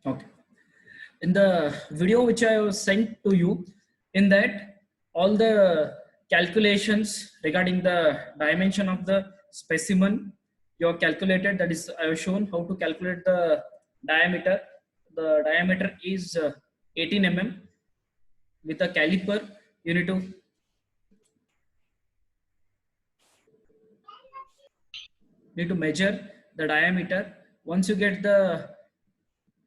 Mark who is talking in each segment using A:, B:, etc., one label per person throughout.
A: Okay. In the video which I was sent to you, in that all the calculations regarding the dimension of the specimen you have calculated. That is, I have shown how to calculate the diameter. The diameter is 18 mm. With a caliper, you need to measure the diameter. Once you get the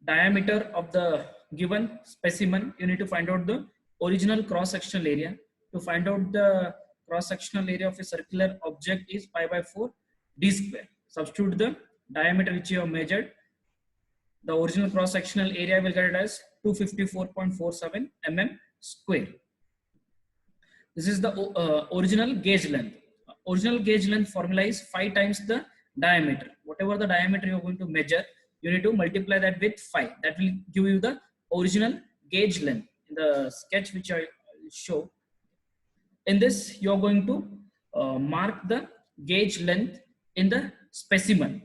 A: diameter of the given specimen, you need to find out the original cross-sectional area. To find out the cross-sectional area of a circular object is pi by 4 d square. Substitute the diameter which you have measured. The original cross-sectional area will get it as 254.47 mm square. This is the original gauge length. Original gauge length formula is 5 times the diameter. Whatever the diameter you are going to measure, you need to multiply that with 5. That will give you the original gauge length. In the sketch which I show, in this you are going to mark the gauge length in the specimen.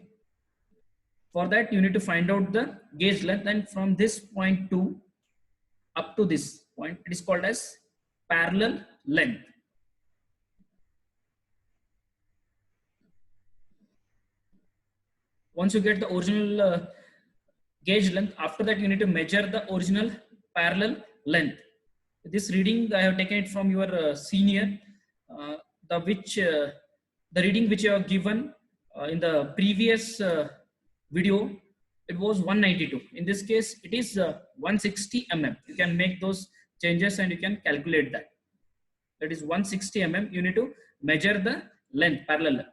A: For that, you need to find out the gauge length, and from this point to up to this point, it is called as parallel length. Once you get the original gauge length, after that you need to measure the original parallel length. This reading I have taken it from your senior, the reading which you have given in the previous video, it was 192. In this case, it is 160 mm. You can make those changes and you can calculate that. That is 160 mm. You need to measure the length, parallel length.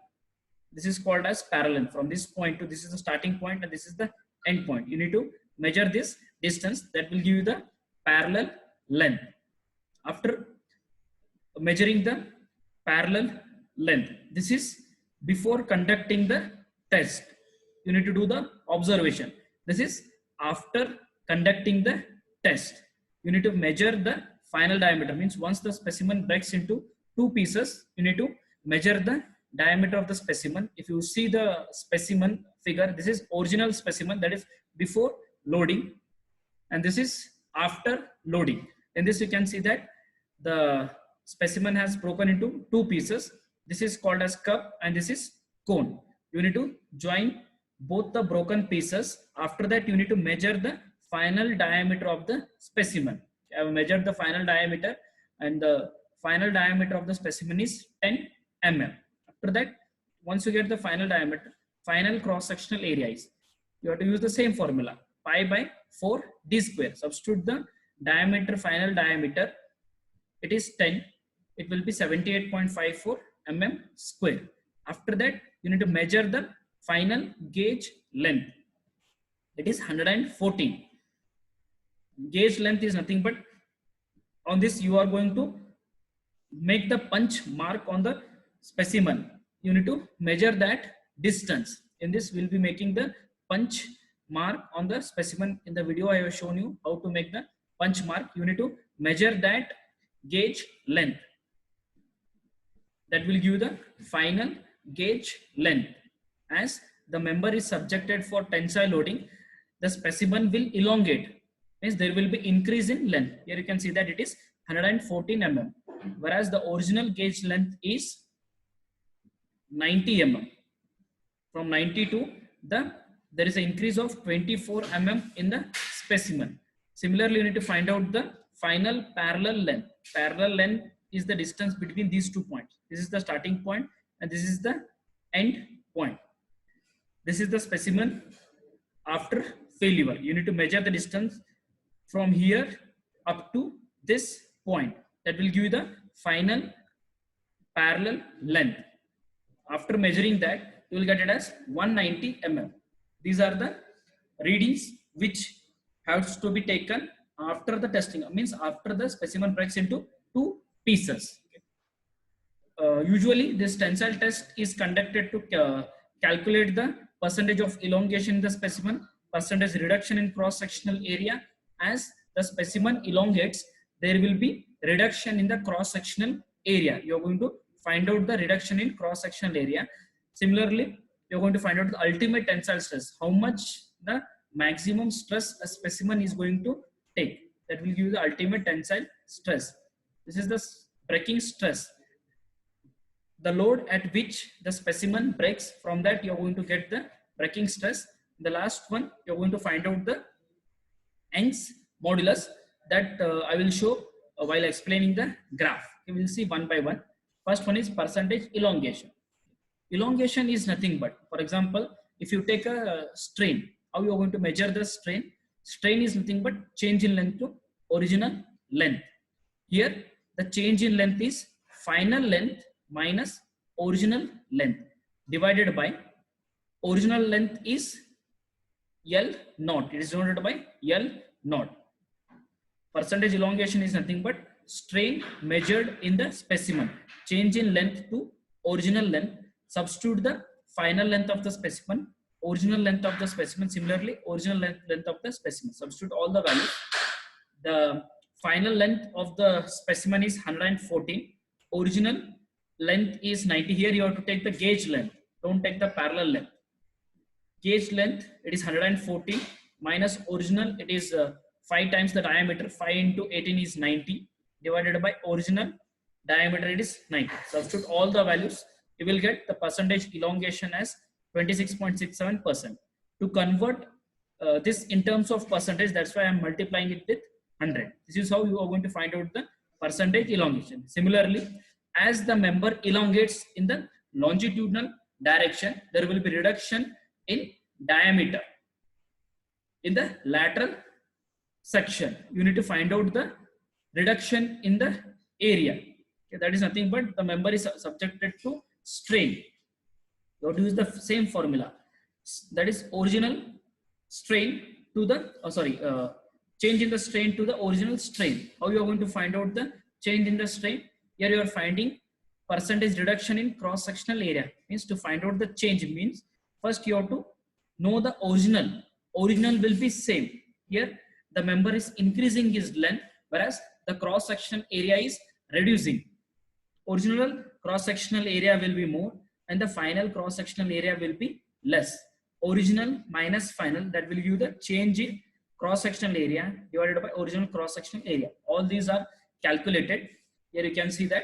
A: This is called as parallel. From this point to this is the starting point and this is the end point. You need to measure this distance. That will give you the parallel length. After measuring the parallel length, this is before conducting the test. You need to do the observation. This is after conducting the test. You need to measure the final diameter. Means once the specimen breaks into two pieces, you need to measure the diameter of the specimen. If you see the specimen figure, this is original specimen, that is before loading, and this is after loading. In this you can see that the specimen has broken into two pieces. This is called as cup and this is cone. You need to join both the broken pieces. After that, you need to measure the final diameter of the specimen. I have measured the final diameter, and the final diameter of the specimen is 10 mm. After that, once you get the final diameter, final cross-sectional area is, you have to use the same formula, pi by 4 d square. Substitute the diameter, final diameter, it is 10, it will be 78.54 mm square. After that, you need to measure the final gauge length. It is 114. Gauge length is nothing but, on this you are going to make the punch mark on the specimen. You need to measure that distance. In this, we'll be making the punch mark on the specimen. In the video, I have shown you how to make the punch mark. You need to measure that gauge length. That will give the final gauge length. As the member is subjected for tensile loading, the specimen will elongate. Means there will be increase in length. Here you can see that it is 114 mm, whereas the original gauge length is 90 mm. From 90 to there is an increase of 24 mm in the specimen. Similarly, you need to find out the final parallel length. Parallel length is the distance between these 2 points. This is the starting point and this is the end point. This is the specimen after failure. You need to measure the distance from here up to this point. That will give you the final parallel length. After measuring that, you will get it as 190 mm. These are the readings which has to be taken after the testing. Means after the specimen breaks into two pieces. Usually this tensile test is conducted to calculate the percentage of elongation in the specimen, percentage reduction in cross-sectional area. As the specimen elongates, there will be reduction in the cross-sectional area. You are going to find out the reduction in cross-sectional area. Similarly, you are going to find out the ultimate tensile stress, how much the maximum stress a specimen is going to take. That will give you the ultimate tensile stress. This is the breaking stress, the load at which the specimen breaks. From that you're going to get the breaking stress. The last one, you're going to find out the Young's modulus, that I will show while explaining the graph. We will see one by one. First one is percentage elongation. Elongation is nothing but, for example, if you take a strain, how you are going to measure the strain? Strain is nothing but change in length to original length. Here the change in length is final length minus original length divided by original length is L naught. It is denoted by L naught. Percentage elongation is nothing but strain measured in the specimen, change in length to original length. Substitute the final length of the specimen, original length of the specimen, similarly original length of the specimen. Substitute all the values. The final length of the specimen is 114, original length is 90. Here you have to take the gauge length, don't take the parallel length. Gauge length, it is 114 minus original, it is 5 times the diameter. 5 into 18 is 90 divided by original diameter, it is 90. Substitute all the values, you will get the percentage elongation as 26.67%. To convert this in terms of percentage, that's why I'm multiplying it with 100. This is how you are going to find out the percentage elongation. Similarly, as the member elongates in the longitudinal direction, there will be reduction in diameter in the lateral section. You need to find out the reduction in the area. Okay, that is nothing but the member is subjected to strain. You have to use the same formula, that is original strain to the change in the strain to the original strain. How you are going to find out the change in the strain? Here you are finding percentage reduction in cross sectional area. Means to find out the change means first you have to know the original. Original will be same. Here the member is increasing his length, whereas the cross sectional area is reducing. Original cross sectional area will be more and the final cross sectional area will be less. Original minus final, that will give the change in cross sectional area divided by original cross sectional area. All these are calculated. Here you can see that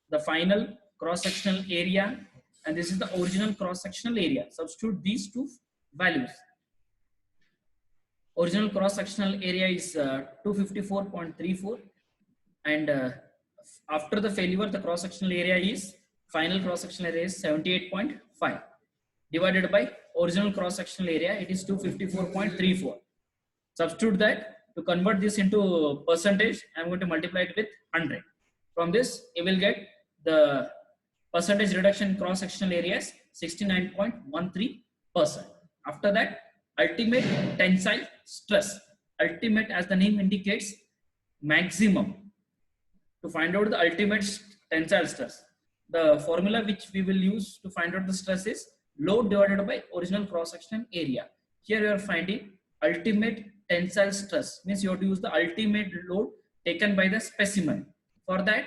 A: the final cross sectional area and this is the original cross sectional area. Substitute these two values. Original cross sectional area is 254.34 and after the failure the cross sectional area is, final cross sectional area is 78.5 divided by original cross sectional area, it is 254.34. Substitute that. To convert this into percentage, I am going to multiply it with 100. From this you will get the percentage reduction in cross sectional area is 69.13%. After that, ultimate tensile stress. Ultimate, as the name indicates, maximum. To find out the ultimate tensile stress, the formula which we will use to find out the stress is load divided by original cross sectional area. Here you are finding ultimate tensile stress, means you have to use the ultimate load taken by the specimen. For that,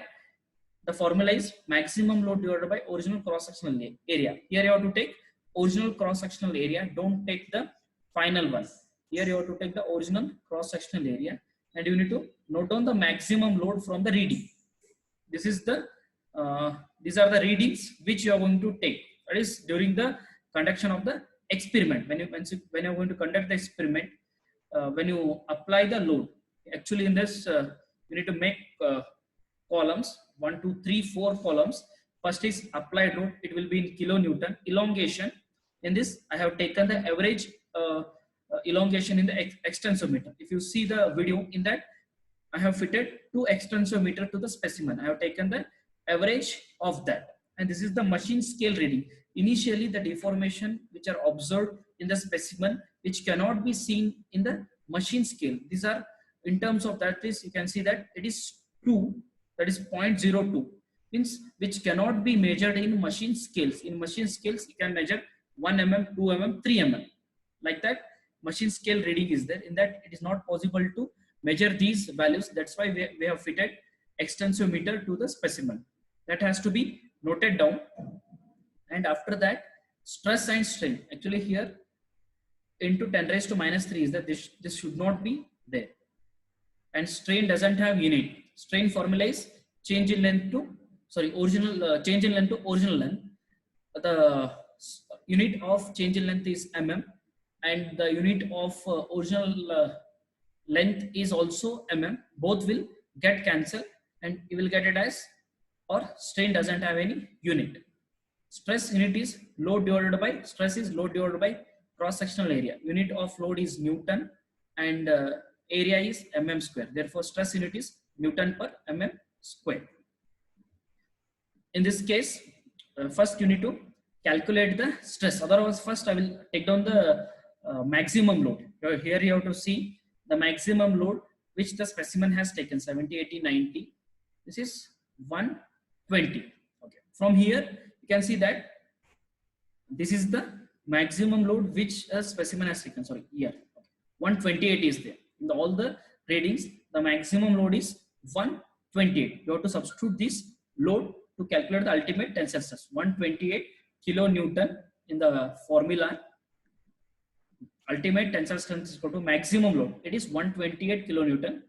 A: the formula is maximum load divided by original cross sectional area. Here you have to take original cross sectional area, don't take the final one. Here you have to take the original cross sectional area and you need to note down the maximum load from the reading. This is the these are the readings which you are going to take. That is during the conduction of the experiment. When you are going to conduct the experiment, when you apply the load, actually in this you need to make columns, 1 2 3 4 columns. First is applied load, it will be in kilonewton. Elongation, in this I have taken the average elongation in the extensometer. If you see the video, in that I have fitted 2 extensometer to the specimen. I have taken the average of that and this is the machine scale reading. Initially the deformation which are observed in the specimen which cannot be seen in the machine scale, these are in terms of that is you can see that it is 2, that is 0.02, means which cannot be measured in machine scales. In machine scales you can measure 1 mm, 2 mm, 3 mm, like that machine scale reading is there. In that it is not possible to measure these values, that's why we have fitted extensometer to the specimen. That has to be noted down. And after that, stress and strain. Actually here into 10 raised to minus 3 is that this should not be there. And strain doesn't have unit. Strain formula is change in length to, sorry, original change in length to original length. The unit of change in length is mm, and the unit of original length is also mm. Both will get cancelled, and you will get it as, or strain doesn't have any unit. Stress unit is load divided by, stress is load divided by cross sectional area. Unit of load is Newton, and area is mm square. Therefore, stress unit is Newton per mm square. In this case, first you need to calculate the stress. Otherwise, first I will take down the maximum load. Here you have to see the maximum load which the specimen has taken, 70, 80, 90. This is 120. Okay. From here, you can see that this is the maximum load which a specimen has taken. Sorry, here 128 is there. In all the readings, the maximum load is 128. You have to substitute this load to calculate the ultimate tensile stress. 128 kilonewton in the formula. Ultimate tensile strength is equal to maximum load. It is 128 kilonewton.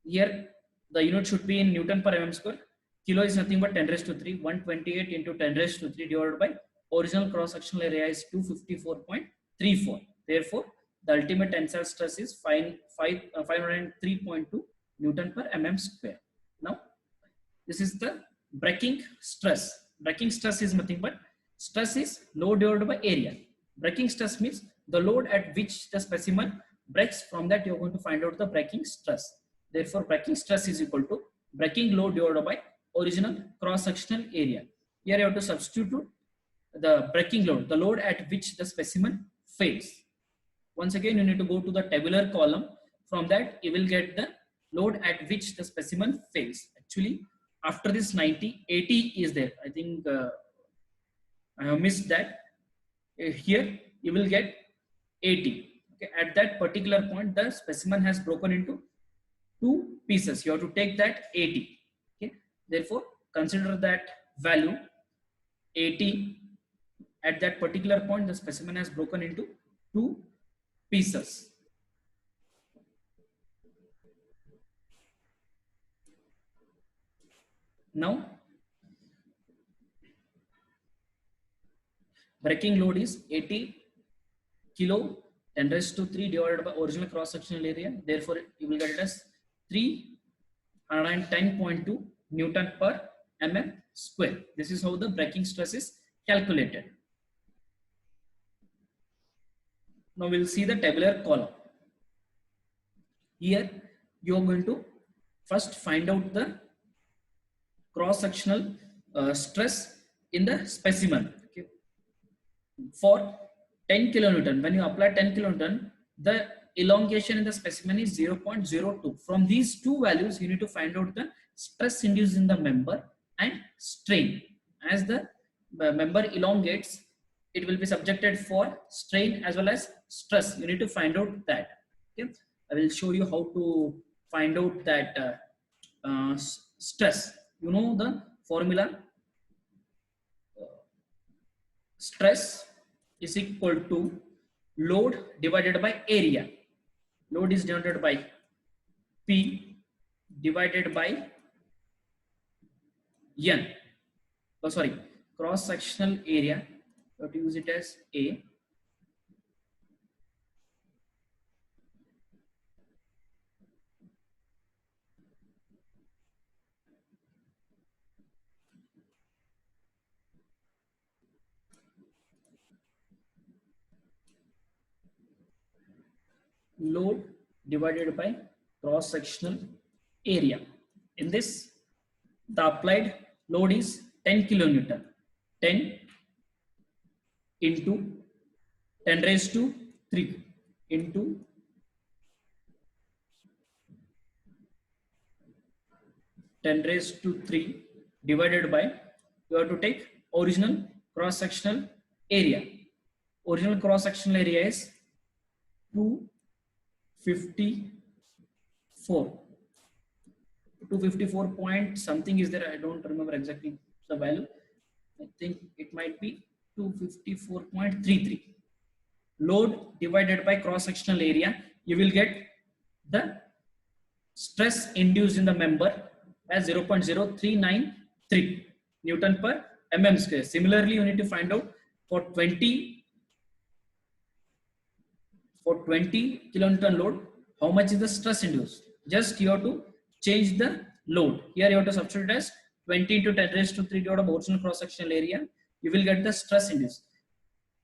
A: Here the unit should be in Newton per mm square. Kilo is nothing but 10 raised to 3. 128 into 10 raised to 3 divided by original cross sectional area is 254.34. Therefore, the ultimate tensile stress is 503.2 Newton per mm square. Now, this is the breaking stress. Breaking stress is nothing but stress is load divided by area. Breaking stress means the load at which the specimen breaks. From that, you are going to find out the breaking stress. Therefore, breaking stress is equal to breaking load divided by original cross sectional area. Here you have to substitute the breaking load, the load at which the specimen fails. Once again, you need to go to the tabular column. From that, you will get the load at which the specimen fails. Actually, after this 90, 80 is there. I think I have missed that. Here, you will get 80. Okay. At that particular point, the specimen has broken into 2 pieces. You have to take that 80. Okay. Therefore, consider that value 80. At that particular point, the specimen has broken into 2 pieces. Now, breaking load is 80 kilo 10 raised to 3 divided by original cross sectional area. Therefore, you will get it as 310.2 Newton per mm square. This is how the breaking stress is calculated. Now we'll see the tabular column. Here you are going to first find out the cross-sectional stress in the specimen. Okay. For 10 kilonewton, when you apply 10 kilonewton, the elongation in the specimen is 0.02. From these 2 values, you need to find out the stress induced in the member and strain. As the member elongates, it will be subjected for strain as well as stress. You need to find out that. Okay. I will show you how to find out that stress. You know the formula. Stress is equal to load divided by area. Load is denoted by P divided by N. Oh, sorry, cross sectional area. You have to use it as A. Load divided by cross sectional area. In this, the applied load is 10 kilonewton. 10 into 10 raised to 3 into 10 raised to 3 divided by, you have to take original cross sectional area. Original cross sectional area is 254 point something is there. I don't remember exactly the value. I think it might be 254.33. load divided by cross-sectional area, you will get the stress induced in the member as 0.0393 Newton per mm square. Similarly, you need to find out for 20 kilonewton load, how much is the stress induced. Just you have to change the load. Here you have to substitute as 20 into 10 raised to 3 divided by original cross-sectional area. You will get the stress induced.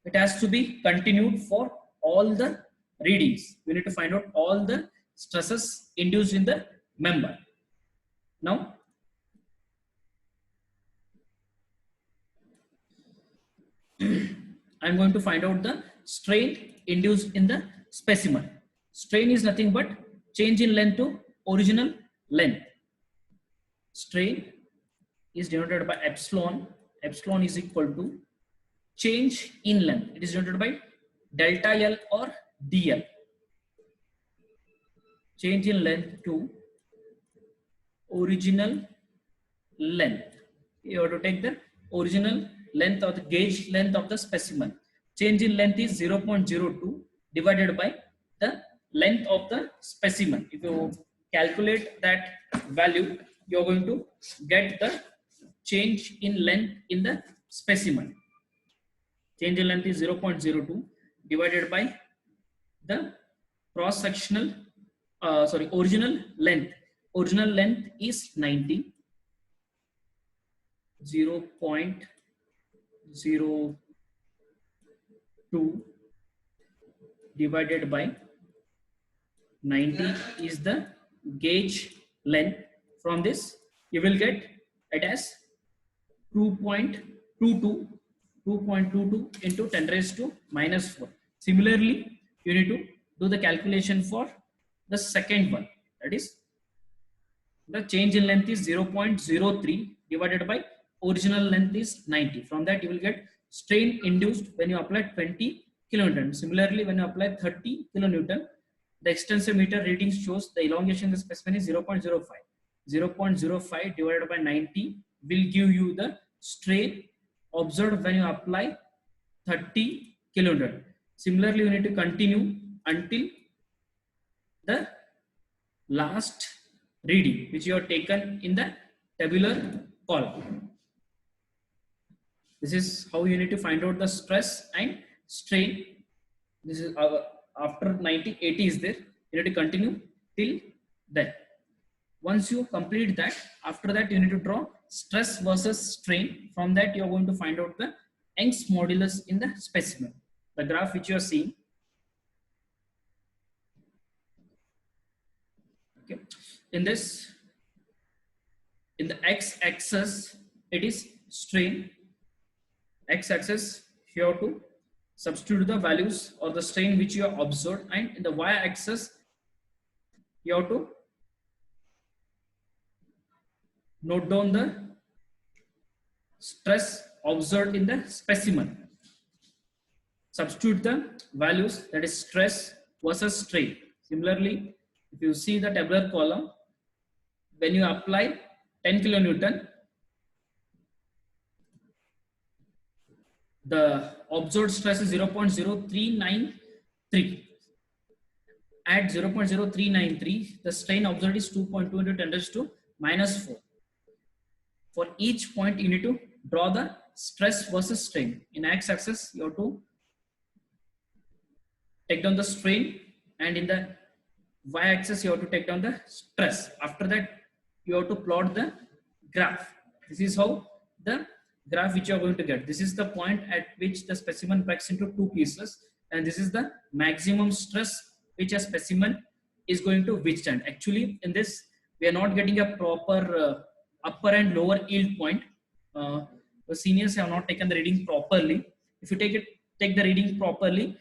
A: It has to be continued for all the readings. We need to find out all the stresses induced in the member. Now, I'm going to find out the strain induced in the specimen. Strain is nothing but change in length to original length. Strain is denoted by epsilon. Epsilon is equal to change in length. It is denoted by delta L or DL. Change in length to original length. You have to take the original length of the gauge length of the specimen. Change in length is 0.02 divided by the length of the specimen. If you calculate that value, you are going to get the change in length in the specimen. Change in length is 0.02 divided by the cross-sectional, original length. Original length is 90. 0.02 divided by 90 is the gauge length. From this, you will get it as 2.22 into 10 raised to minus 4. Similarly, you need to do the calculation for the second one. That is, the change in length is 0.03 divided by original length is 90. From that, you will get strain induced when you apply 20 kilonewton. Similarly, when you apply 30 kilonewton, the extensometer reading shows the elongation of the specimen is 0.05. 0.05 divided by 90 will give you the strain observed when you apply 30 kilonewton. Similarly, you need to continue until the last reading which you have taken in the tabular column. This is how you need to find out the stress and strain. This is after 90, 80 is there. You need to continue till then. Once you complete that, after that you need to draw stress versus strain. From that you are going to find out the Young's modulus in the specimen. The graph which you are seeing. Okay. In this, in the x-axis, it is strain. X-axis, you have to substitute the values or the strain which you have observed, and in the y-axis, you have to note down the stress observed in the specimen. Substitute the values, that is stress versus strain. Similarly, if you see the tabular column, when you apply 10 kilonewton, the observed stress is 0.0393. At 0.0393, the strain observed is 2.2 into 10 raised to minus 4. For each point, you need to draw the stress versus strain. In x-axis, you have to take down the strain, and in the y-axis, you have to take down the stress. After that, you have to plot the graph. This is how the graph which you are going to get. This is the point at which the specimen breaks into two pieces, and this is the maximum stress which a specimen is going to withstand. Actually, in this, we are not getting a proper upper and lower yield point. The seniors have not taken the reading properly. If you take the reading properly,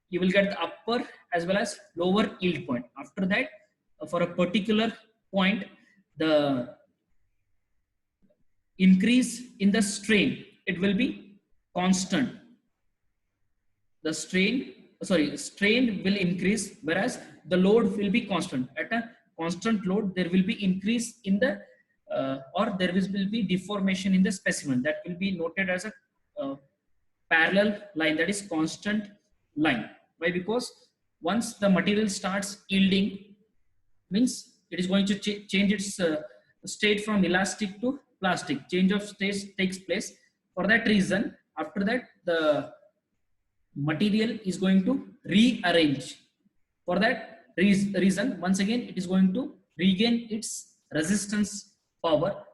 A: you will get the upper as well as lower yield point. After that, for a particular point, the increase in the strain, it will be constant. The strain will increase, whereas the load will be constant. At a constant load, there will be increase in the or there will be deformation in the specimen. That will be noted as a parallel line, that is constant line. Why? Because once the material starts yielding, means it is going to change its state from elastic to plastic. Change of state takes place. For that reason, after that, the material is going to rearrange. For that reason, once again, it is going to regain its resistance power.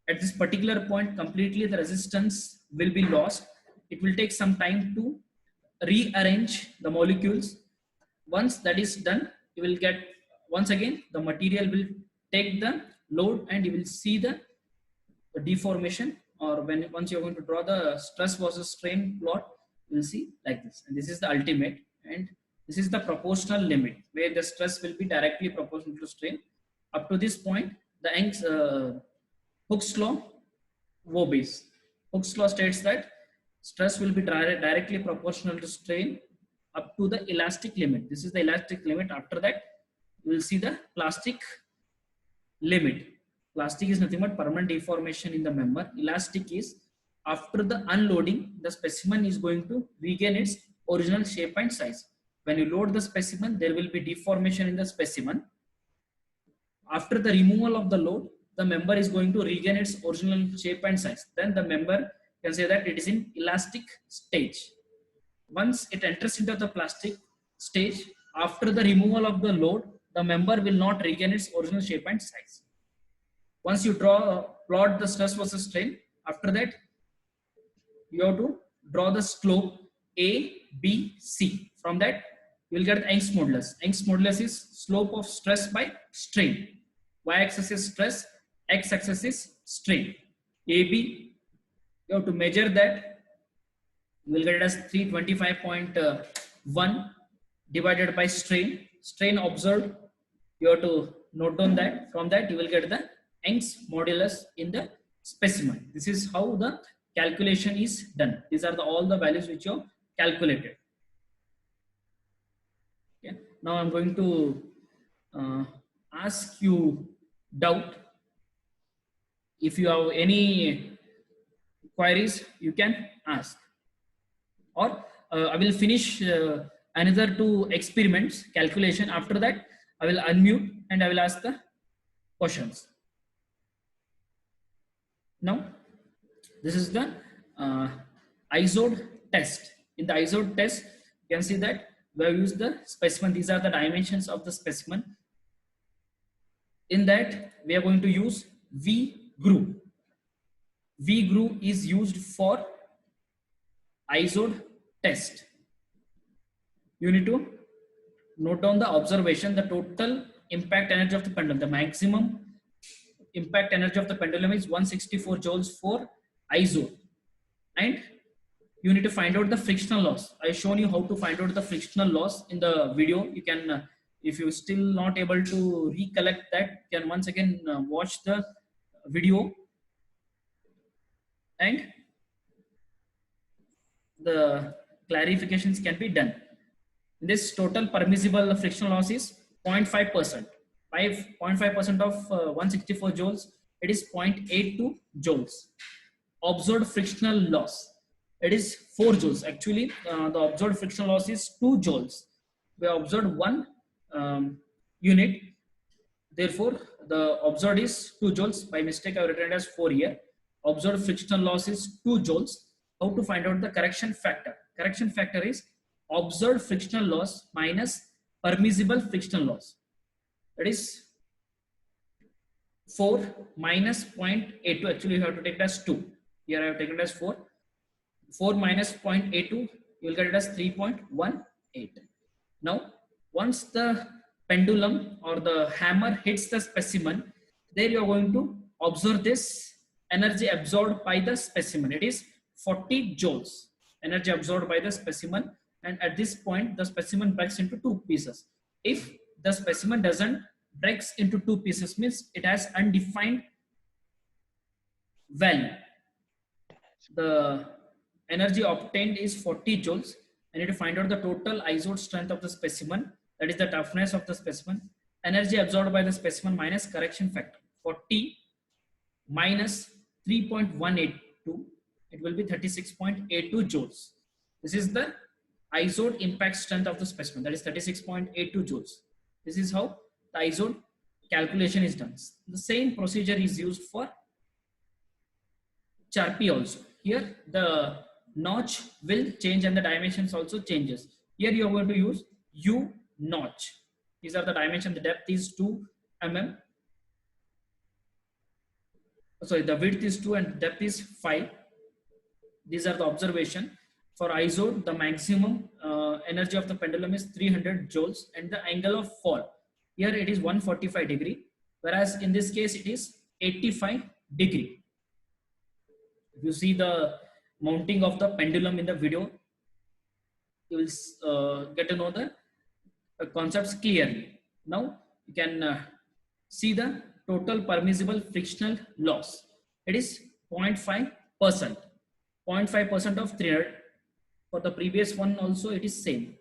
A: At this particular point, completely the resistance will be lost. It will take some time to rearrange the molecules. Once that is done, you will get, once again, the material will take the load and you will see the deformation, or when once you're going to draw the stress versus strain plot, you will see like this. And this is the ultimate, and this is the proportional limit where the stress will be directly proportional to strain. Up to this point, the Hooke's law obeys. Hooke's law states that stress will be directly proportional to strain up to the elastic limit. This is the elastic limit. After that, you will see the plastic limit. Plastic is nothing but permanent deformation in the member. Elastic is after the unloading, the specimen is going to regain its original shape and size. When you load the specimen, there will be deformation in the specimen. After the removal of the load, the member is going to regain its original shape and size. Then the member can say that it is in elastic stage. Once it enters into the plastic stage, after the removal of the load, the member will not regain its original shape and size. Once you plot the stress versus strain, after that, you have to draw the slope A, B, C. From that, you will get the Young's modulus. Young's modulus is slope of stress by strain. Y-axis is stress, X-axis is strain. AB, you have to measure that. You will get it as 325.1 divided by strain. Strain observed, you have to note down that. From that, you will get the Young's modulus in the specimen. This is how the calculation is done. These are all the values which you have calculated. Okay. Now I'm going to ask you doubt. If you have any queries, you can ask. Or I will finish another 2 experiments calculation. After that, I will unmute and I will ask the questions. Now, this is the ISOD test. In the ISOD test, you can see that we have used the specimen. These are the dimensions of the specimen. In that, we are going to use V groove. V groove is used for ISOD test. You need to note down the observation, the total impact energy of the pendulum. The maximum impact energy of the pendulum is 164 joules for ISOD. And you need to find out the frictional loss. I shown you how to find out the frictional loss in the video. You can, if you're still not able to recollect that, you can once again watch the video, and the clarifications can be done. This total permissible frictional loss is 0.5%. 0.5% of 164 joules, it is 0.82 joules. Observed frictional loss, it is 4 joules. Actually, the observed frictional loss is 2 joules. We observed 1 unit. Therefore, the observed is 2 joules. By mistake, I have written it as 4 here. Observed frictional loss is 2 joules. How to find out the correction factor? Correction factor is observed frictional loss minus permissible frictional loss. That is 4 minus 0.82. Actually, you have to take it as 2. Here I have taken it as 4. 4 minus 0.82, you will get it as 3.18. Now, once the pendulum or the hammer hits the specimen, there you are going to observe this energy absorbed by the specimen. It is 40 joules energy absorbed by the specimen, and at this point the specimen breaks into 2 pieces. If the specimen doesn't breaks into 2 pieces, means it has undefined value. The energy obtained is 40 joules. I need to find out the total ISOD strength of the specimen, that is the toughness of the specimen. Energy absorbed by the specimen minus correction factor. 40 minus 3.182, it will be 36.82 joules. This is the ISOD impact strength of the specimen, that is 36.82 joules. This is how the ISOD calculation is done. The same procedure is used for Charpy also. Here the notch will change and the dimensions also changes. Here you are going to use U notch. These are the dimension. The depth is 2 mm. Sorry, the width is 2 and depth is 5. These are the observation. For ISOD, the maximum energy of the pendulum is 300 joules and the angle of fall, here it is 145 degree, whereas in this case it is 85 degree. If you see the mounting of the pendulum in the video, you will get to know the concepts clearly. Now you can see the total permissible frictional loss. It is 0.5%. 0.5% of 300. For the previous one also it is same.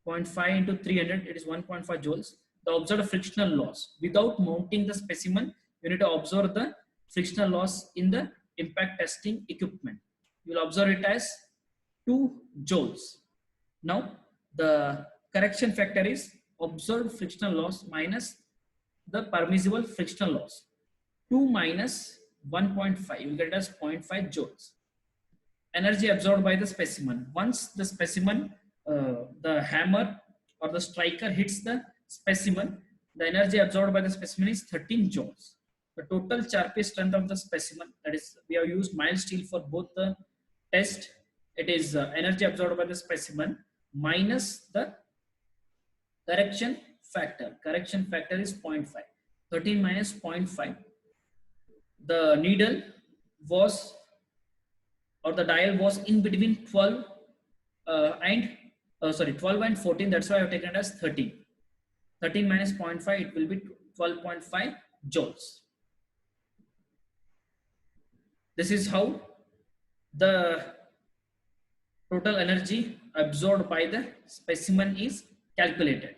A: 0.5 into 300, it is 1.5 joules. The observed frictional loss. Without mounting the specimen, you need to observe the frictional loss in the impact testing equipment. You will observe it as 2 joules. Now the correction factor is observed frictional loss minus the permissible frictional loss. 2 minus 1.5, you will get it as 0.5 joules. Energy absorbed by the specimen. Once the specimen, the hammer or the striker hits the specimen, the energy absorbed by the specimen is 13 joules. The total Charpy strength of the specimen, that is, we have used mild steel for both the test. It is energy absorbed by the specimen minus the correction factor. Correction factor is 0.5. 13 minus 0.5. The needle was, or the dial was in between 12 and 14. That's why I have taken it as 13. 13 minus 0.5, it will be 12.5 joules. This is how the total energy absorbed by the specimen is calculated.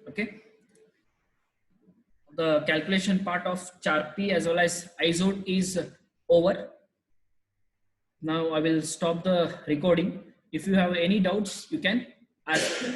A: Okay. The calculation part of Charpy as well as ISOD is over. Now I will stop the recording. If you have any doubts, you can ask me.